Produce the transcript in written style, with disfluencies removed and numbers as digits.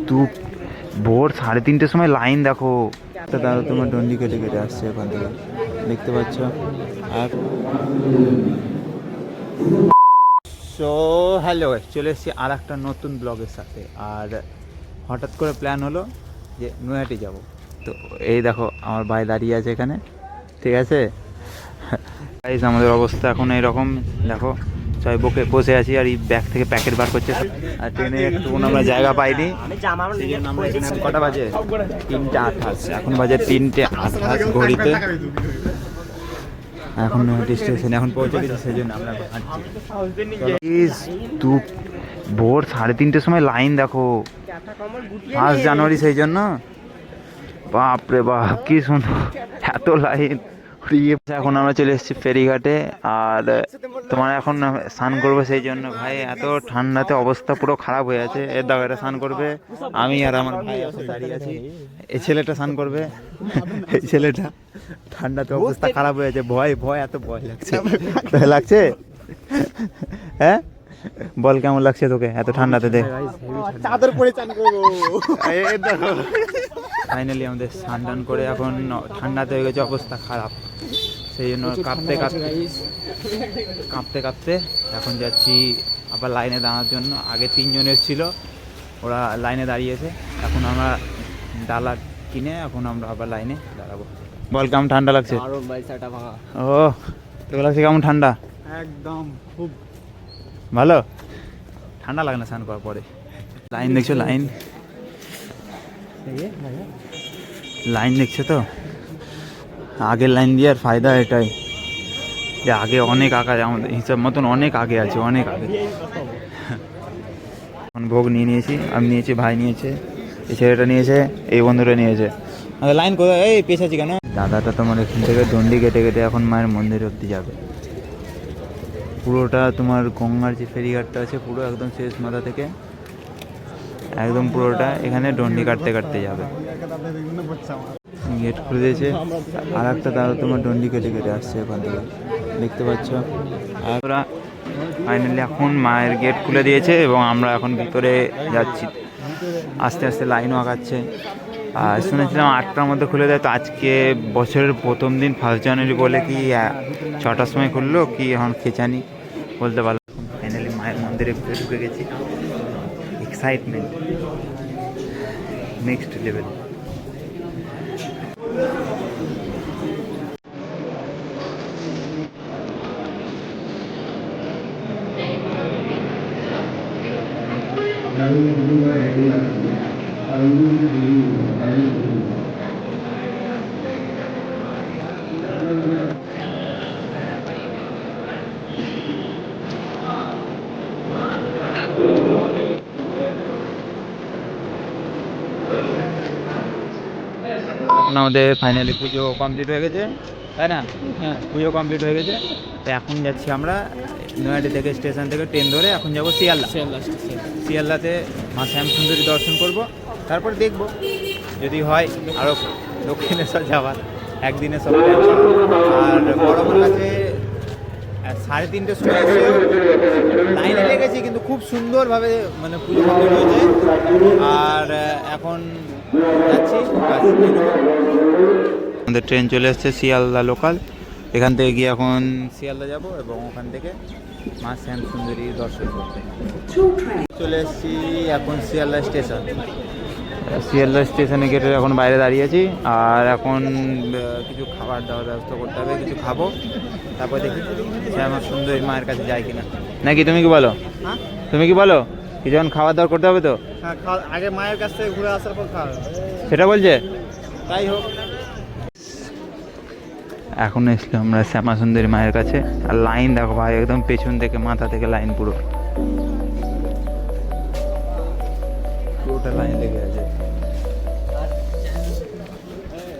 স্তূপ ভোর 3:30টার সময় লাইন দেখো। দাদা তোমার ডন্ডি কেটে কেটে আসছে ওখান থেকে, দেখতে পাচ্ছ। আর সো হ্যালো, চলে এসেছি আর একটা নতুন ব্লগের সাথে। আর হঠাৎ করে প্ল্যান হলো যে নৈহাটি যাব। তো এই দেখো আমার ভাই দাঁড়িয়ে আছে এখানে, ঠিক আছে। আমাদের অবস্থা এখন এইরকম দেখো, সবাই বসে আছি আর এই ব্যাগ থেকে প্যাকেট বার করছে। আর ট্রেনে একটু আমরা জায়গা পাইনি, সেই জন্য আমরা এখানে কটা বাজে 3:28, এখন বাজে 3:28 ঘড়িতে। এখন স্টেশনে এখন পৌঁছে গেছি, সেই জন্য আমরা স্তূপ ভোর 3:30টার সময় লাইন দেখো, 1 জানুয়ারি, সেই জন্য বাপরে বাপ কি সুন্দর এত লাইন। এখন আমরা চলে এসেছি ফেরিঘাটে। আর তোমার এখন স্নান করবো, সেই জন্য ভাই এত ঠান্ডাতে অবস্থা পুরো খারাপ হয়ে আছে। এর দাও, এটা স্নান করবে, আমি আর আমার ভাই দাঁড়িয়ে আছি। এই ছেলেটা স্নান করবে, এই ছেলেটা ঠান্ডাতে অবস্থা খারাপ হয়ে আছে। ভয় ভয় এত ভয় লাগছে, ভয় লাগছে। হ্যাঁ বল কেমন লাগছে তোকে এত ঠান্ডাতে? দেখ চাদর পরে চান করবো। ফাইনালি আমাদের স্নান টান করে এখন ঠান্ডাতে হয়ে গেছে অবস্থা খারাপ, সেই জন্য কাঁপতে কাঁপতে এখন যাচ্ছি আবার লাইনে দাঁড়ানোর জন্য। আগে 3 জন এসেছিল, ওরা লাইনে দাঁড়িয়েছে। এখন আমরা ডালা কিনে এখন আমরা আবার লাইনে দাঁড়াবো। বল কেমন ঠান্ডা লাগছে? ও তোকে লাগছে কেমন ঠান্ডা? একদম খুব ভালো ঠান্ডা লাগে না স্নান করার পরে। লাইন দেখছো, লাইন দেখছো তো? আগের লাইন দিয়ে আর ফায়দা এটাই যে আগে অনেক আগে, আমাদের হিসাব মতন অনেক আগে আছে, অনেক আগে। এখন ভোগ নিয়েছি, আমি নিয়েছি, ভাই নিয়েছে, এই ছেলেটা নিয়েছে, এই বন্ধুটা নিয়েছে। লাইন কোথায়? এই পেছাচ্ছি কেন? দাদাটা তোমার এখান থেকে ডন্ডি কেটে কেটে এখন মায়ের মন্দির অব্দি যাবে। পুরোটা তোমার গঙ্গার যে ফেরিঘাটটা আছে, পুরো একদম শেষ মাথা থেকে একদম পুরোটা এখানে ডন্ডি কাটতে কাটতে যাবে। গেট খুলে দিয়েছে, আর একটা দাদা তোমার ডন্ডি কেটে কেটে আসছে ওখান থেকে, দেখতে পাচ্ছ। আর ওরা ফাইনালি এখন মায়ের গেট খুলে দিয়েছে এবং আমরা এখন ভিতরে যাচ্ছি। আস্তে আস্তে লাইনও আগাচ্ছে। আর শুনেছিলাম 8টার মধ্যে খুলে দেয়, তো আজকে বছরের প্রথম দিন 1 জানুয়ারি বলে কি 6টার সময় খুললো কি এখন খেচানি বলতে পারলাম। ফাইনালি মায়ের মন্দিরে ঢুকে গেছি, এক্সাইটমেন্ট নেক্সট লেভেল। আমাদের ফাইনালি পুজো কমপ্লিট হয়ে গেছে, তাই না? হ্যাঁ, পুজো কমপ্লিট হয়ে গেছে। তো এখন যাচ্ছি আমরা নৈহাটি থেকে, স্টেশন থেকে ট্রেন ধরে এখন যাবো শিয়ালদা। শিয়ালদাতে মা শ্যামসুন্দরী দর্শন করব, তারপর দেখব যদি হয় আরও দক্ষিণেশ্বর যাওয়ার একদিনে সব। আর বড়মার কাছে 3:30টার সময় লাইনে লেগেছি, কিন্তু খুব সুন্দরভাবে মানে পুজো কমপ্লিট হয়েছে। আর এখন যাচ্ছি, আমাদের ট্রেন চলে এসছে শিয়ালদা লোকাল। এখান থেকে গিয়ে এখন শিয়ালদা যাব এবং ওখান থেকে মা শ্যামসুন্দরী দর্শন করতে চলে এসেছি। এখন শিয়ালদা স্টেশন, শিয়ালদা স্টেশনে গেটে এখন বাইরে দাঁড়িয়ে আছি। আর এখন কিছু খাবার দাওয়ার ব্যবস্থা করতে হবে, কিছু খাবো, তারপর দেখি শ্যামসুন্দরী মায়ের কাছে যাই কিনা। নাকি তুমি কি বলো? তুমি কি বলো? কিছু এখন খাওয়া দাওয়া করতে হবে তো? আগে মায়ের কাছ থেকে ঘুরে আসার পর খাওয়া সেটা বলছে। তাই হোক, এখন এসলাম আমরা শ্যামাসুন্দরী মায়ের কাছে। আর লাইন দেখো ভাই, একদম পেছন থেকে মাথা থেকে লাইন, পুরোটা লাইন লেগে আছে।